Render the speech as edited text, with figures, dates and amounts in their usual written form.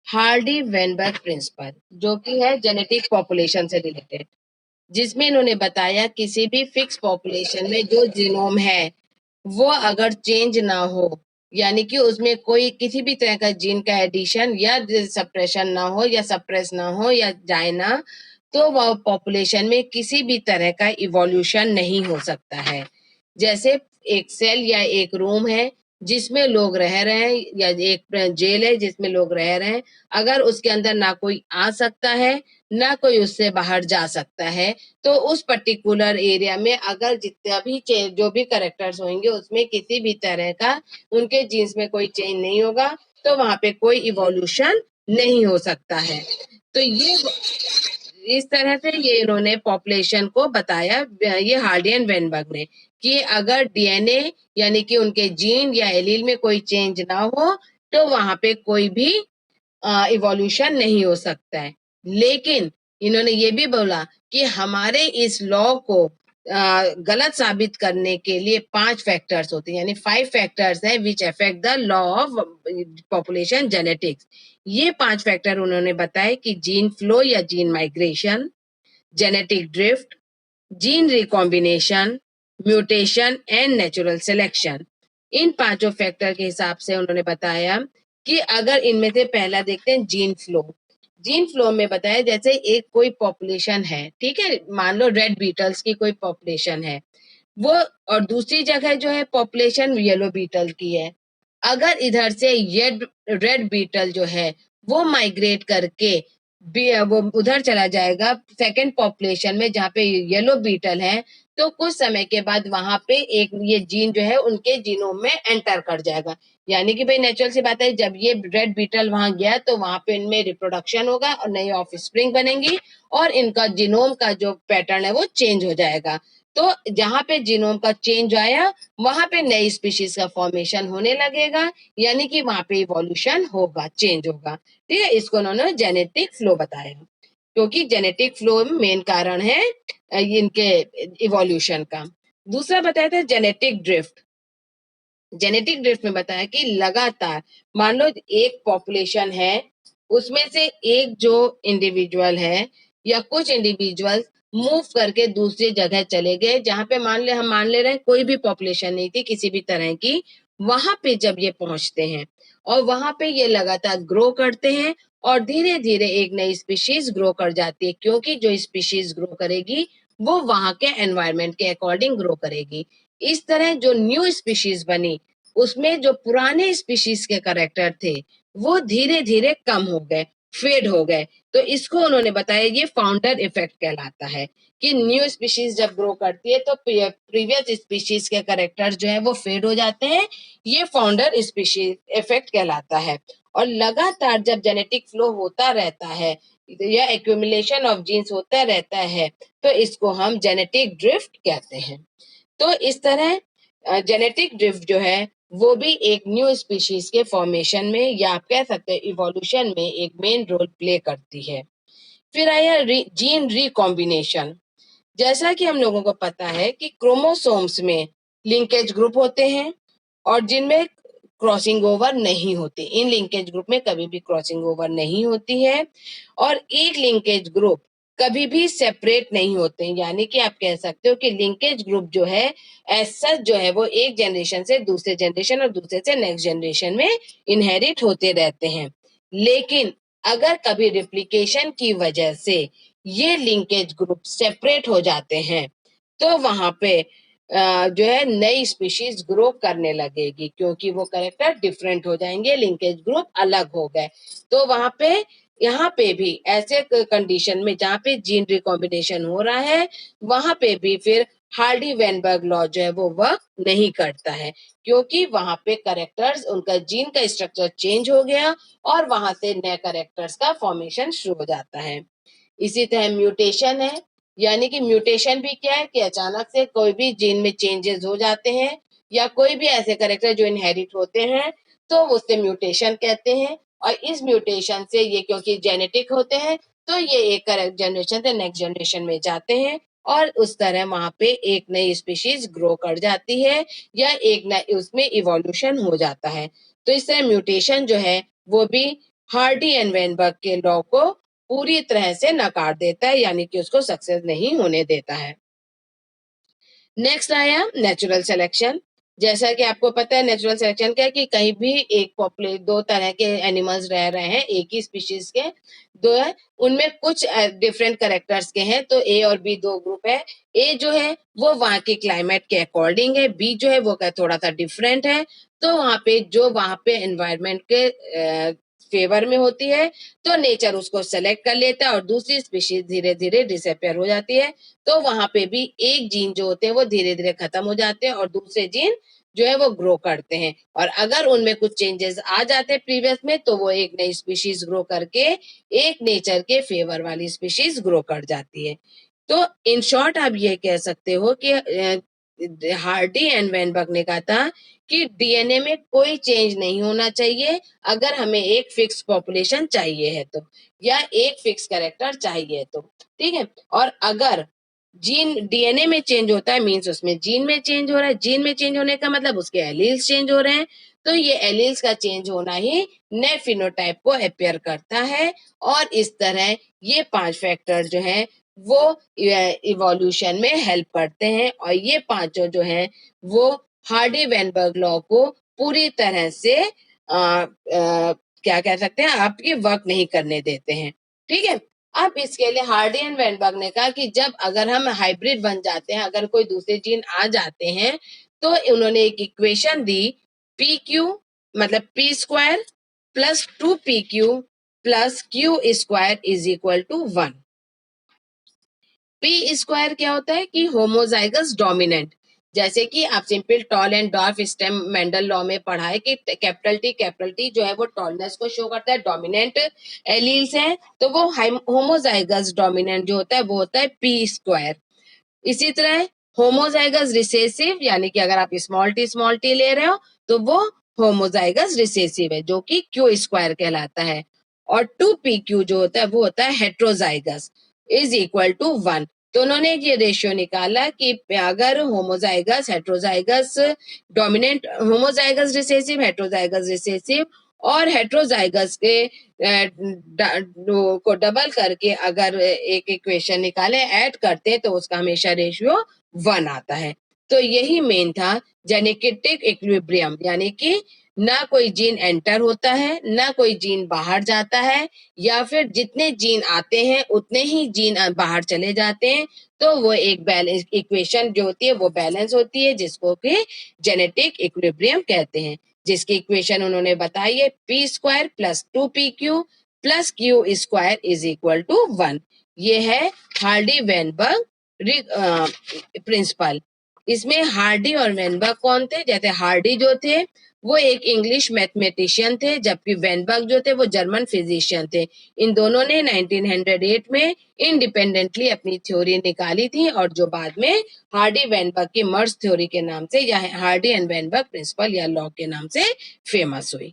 Hardy Weinberg principal, जो कि है जेनेटिक पॉपुलेशन से रिलेटेड, जिसमें इन्होंने बताया किसी भी फिक्स पॉपुलेशन में जो जीनोम है वो अगर चेंज ना हो, यानी कि उसमें कोई किसी भी तरह का जीन का एडिशन या सप्रेशन ना हो या सप्रेस ना हो या जाए ना, तो वह पॉपुलेशन में किसी भी तरह का इवोल्यूशन नहीं हो सकता है। जैसे एक सेल या एक रूम है जिसमें लोग रह रहे हैं, या एक जेल है जिसमें लोग रह रहे हैं, अगर उसके अंदर ना कोई आ सकता है ना कोई उससे बाहर जा सकता है, तो उस पर्टिकुलर एरिया में अगर जितना भी जो भी करेक्टर्स होंगे उसमें किसी भी तरह का उनके जीन्स में कोई चेंज नहीं होगा, तो वहां पे कोई इवोल्यूशन नहीं हो सकता है। तो ये इस तरह से ये इन्होंने पॉपुलेशन को बताया, ये हार्डी एंड वेनबर्ग ने, कि अगर डीएनए यानी कि उनके जीन या एलील में कोई चेंज ना हो तो वहां पे कोई भी इवोल्यूशन नहीं हो सकता है। लेकिन इन्होंने ये भी बोला कि हमारे इस लॉ को गलत साबित करने के लिए 5 फैक्टर्स होते हैं, यानी 5 फैक्टर्स हैं which affect the law of population genetics. ये 5 फैक्टर उन्होंने बताए कि जीन फ्लो या gene migration, genetic drift, gene recombination, mutation and natural selection. इन पांचों फैक्टर के हिसाब से उन्होंने बताया कि अगर इनमें से पहला देखते हैं जीन फ्लो। जीन फ्लो में बताया जैसे एक कोई पॉपुलेशन है, ठीक है, मान लो रेड बीटल्स की कोई पॉपुलेशन है वो, और दूसरी जगह जो है पॉपुलेशन येलो बीटल की है। अगर इधर से ये रेड बीटल जो है वो माइग्रेट करके वो उधर चला जाएगा सेकंड पॉपुलेशन में जहाँ पे येलो बीटल है, तो कुछ समय के बाद वहां पे एक ये जीन जो है उनके जीनोम में एंटर कर जाएगा। यानी कि भाई नेचुरल सी बात है, जब ये रेड बीटल वहां गया तो वहां पे इनमें रिप्रोडक्शन होगा और नई ऑफ स्प्रिंग बनेंगी और इनका जीनोम का जो पैटर्न है वो चेंज हो जाएगा। तो जहां पे जीनोम का चेंज आया वहां पे नई स्पीशीज का फॉर्मेशन होने लगेगा, यानी कि वहां पे इवोल्यूशन होगा, चेंज होगा। ठीक है, इसको उन्होंने जेनेटिक फ्लो बताया, क्योंकि जेनेटिक फ्लो मेन कारण है इनके इवोल्यूशन का। दूसरा बताया था जेनेटिक ड्रिफ्ट। जेनेटिक ड्रिफ्ट में बताया कि लगातार मान लो एक पॉपुलेशन है, उसमें से एक जो इंडिविजुअल है या कुछ इंडिविजुअल मूव करके दूसरी जगह चले गए, जहां पे हम मान ले रहे हैं कोई भी पॉपुलेशन नहीं थी किसी भी तरह की, वहां पे जब ये पहुंचते हैं और वहां पे ये लगातार ग्रो करते हैं और धीरे धीरे एक नई स्पीशीज ग्रो कर जाती है, क्योंकि जो स्पीशीज ग्रो करेगी वो वहां के एनवायरमेंट के अकॉर्डिंग ग्रो करेगी। इस तरह जो न्यू स्पीशीज बनी उसमें जो पुराने स्पीशीज के कैरेक्टर थे वो धीरे धीरे कम हो गए, फेड हो गए। तो इसको उन्होंने बताया ये फाउंडर इफेक्ट कहलाता है, कि न्यू स्पीशीज जब ग्रो करती है तो प्रीवियस स्पीशीज के कैरेक्टर जो है वो फेड हो जाते हैं, ये फाउंडर स्पीशीज इफेक्ट कहलाता है। और लगातार जब जेनेटिक फ्लो होता रहता है या एक्यूमुलेशन ऑफ जीन्स होता रहता है तो इसको हम जेनेटिक ड्रिफ्ट कहते हैं। तो इस तरह जेनेटिक ड्रिफ्ट जो है वो भी एक न्यू स्पीशीज के फॉर्मेशन में या आप कह सकते हैं इवोल्यूशन में एक मेन रोल प्ले करती है। फिर आया जीन रिकॉम्बिनेशन। जैसा कि हम लोगों को पता है कि क्रोमोसोम्स में लिंकेज ग्रुप होते हैं और जिनमें क्रॉसिंग ओवर नहीं होती, इन लिंकेज ग्रुप में कभी भी क्रॉसिंग ओवर नहीं होती है और एक लिंकेज ग्रुप कभी भी सेपरेट नहीं होते हैं, यानी कि आप कह सकते हो कि लिंकेज ग्रुप जो है एज सच जो है वो एक जनरेशन से दूसरे जनरेशन और दूसरे से नेक्स्ट जनरेशन में इनहेरिट होते रहते हैं। लेकिन अगर कभी रिप्लिकेशन की वजह से ये लिंकेज ग्रुप सेपरेट हो जाते हैं तो वहां पे जो है नई स्पीशीज ग्रो करने लगेगी, क्योंकि वो कैरेक्टर डिफरेंट हो जाएंगे, लिंकेज ग्रुप अलग हो गए। तो वहां पे यहाँ पे भी ऐसे कंडीशन में जहाँ पे जीन रिकॉम्बिनेशन हो रहा है वहां पे भी फिर हार्डी वेनबर्ग लॉ जो है वो वर्क नहीं करता है, क्योंकि वहां पे करेक्टर्स उनका जीन का स्ट्रक्चर चेंज हो गया और वहां से नए करेक्टर्स का फॉर्मेशन शुरू हो जाता है। इसी तरह म्यूटेशन है, यानी कि म्यूटेशन भी क्या है कि अचानक से कोई भी जीन में चेंजेस हो जाते हैं या कोई भी ऐसे करेक्टर जो इनहेरिट होते हैं तो उससे म्यूटेशन कहते हैं। और इस म्यूटेशन से ये क्योंकि जेनेटिक होते हैं तो ये एक जनरेशन से नेक्स्ट जनरेशन में जाते हैं और उस तरह वहां पे एक नई स्पीशीज ग्रो कर जाती है या एक नई उसमें इवोल्यूशन हो जाता है। तो इस तरह म्यूटेशन जो है वो भी हार्डी एंड वेनबर्ग के लॉ को पूरी तरह से नकार देता है, यानी कि उसको सक्सेस नहीं होने देता है। नेक्स्ट आया नेचुरल सिलेक्शन। जैसा कि आपको पता है नेचुरल सिलेक्शन क्या है कि कहीं भी एक पॉपुलेशन, दो तरह के एनिमल्स रह रहे हैं, एक ही स्पीशीज के दो है, उनमें कुछ डिफरेंट करेक्टर्स के हैं, तो ए और बी दो ग्रुप है। ए जो है वो वहाँ के क्लाइमेट के अकॉर्डिंग है, बी जो है वो थोड़ा सा डिफरेंट है, तो वहाँ पे एनवायरमेंट के फेवर में होती है, तो नेचर उसको सेलेक्ट कर लेता है और दूसरी स्पीशीज धीरे धीरे डिसअपियर हो जाती है। तो वहां पे भी एक जीन जो होते हैं वो धीरे धीरे खत्म हो जाते हैं और दूसरे जीन जो है वो ग्रो करते हैं, और अगर उनमें कुछ चेंजेस आ जाते हैं प्रीवियस में, तो वो एक नई स्पीशीज ग्रो करके एक नेचर के फेवर वाली स्पीशीज ग्रो कर जाती है। तो इन शॉर्ट आप ये कह सकते हो कि हार्डी एंड वेनबर्ग ने कहा था कि डीएनए में कोई चेंज नहीं होना चाहिए अगर हमें एक फिक्स पॉपुलेशन चाहिए है तो, या एक फिक्स कैरेक्टर चाहिए तो, ठीक है। और अगर जीन डीएनए में चेंज होता है मींस उसमें जीन में चेंज हो रहा है, जीन में चेंज होने का मतलब उसके एलील्स चेंज हो रहे हैं, तो ये एलील्स का चेंज होना ही नए फिनोटाइप को अपियर करता है, और इस तरह ये 5 फैक्टर जो हैं वो इवोल्यूशन में हेल्प करते हैं, और ये पांचों जो हैं वो हार्डी वेनबर्ग लॉ को पूरी तरह से क्या कह सकते हैं आपकी वर्क नहीं करने देते हैं, ठीक है। अब इसके लिए हार्डी एंड वेनबर्ग ने कहा कि जब अगर हम हाइब्रिड बन जाते हैं, अगर कोई दूसरे जीन आ जाते हैं, तो उन्होंने एक इक्वेशन दी, पी क्यू मतलब P square plus 2pq plus Q square is equal to 1। P square क्या होता है कि होमोजाइगस डोमिनेंट, जैसे कि आप simple tall and dwarf stem Mendel law में पढ़ा है कि कैपिटल टी जो है वो टॉलनेस को शो करता है, डोमिनेंट एलील्स हैं, तो वो होमोजाइगस डोमिनेंट जो होता है वो होता है पी स्क्वायर। इसी तरह होमोजाइगस रिसेसिव, यानी कि अगर आप स्मॉल टी ले रहे हो तो वो होमोजाइगस रिसेसिव है, जो कि क्यू स्क्वायर कहलाता है। और 2pq जो होता है वो होता है हेट्रोजाइगस इज इक्वल टू 1। तो उन्होंने ये रेशियो निकाला कि अगर homozygous heterozygous dominant, homozygous recessive heterozygous recessive और हेट्रोजाइगस के को डबल करके अगर एक इक्वेशन निकाले ऐड करते हैं तो उसका हमेशा रेशियो 1 आता है। तो यही मेन था जेनेटिक इक्विलिब्रियम, यानी कि ना कोई जीन एंटर होता है ना कोई जीन बाहर जाता है, या फिर जितने जीन आते हैं उतने ही जीन बाहर चले जाते हैं, तो वो एक बैलेंस इक्वेशन जो होती है वो बैलेंस होती है, जिसको कि जेनेटिक इक्विलिब्रियम कहते हैं, जिसकी इक्वेशन उन्होंने बताई है P square plus 2pq plus Q square is equal to 1। ये है हार्डी वेनबर्ग प्रिंसिपल। इसमें हार्डी और वेनबर्ग कौन थे? जैसे हार्डी जो थे वो एक इंग्लिश मैथमेटिशियन थे, जबकि वेनबर्ग जो थे वो जर्मन फिजिशियन थे। इन दोनों ने 1908 में इंडिपेंडेंटली अपनी थ्योरी निकाली थी, और जो बाद में हार्डी वेनबर्ग की मर्ज थ्योरी के नाम से या हार्डी एंड वेनबर्ग प्रिंसिपल या लॉ के नाम से फेमस हुई।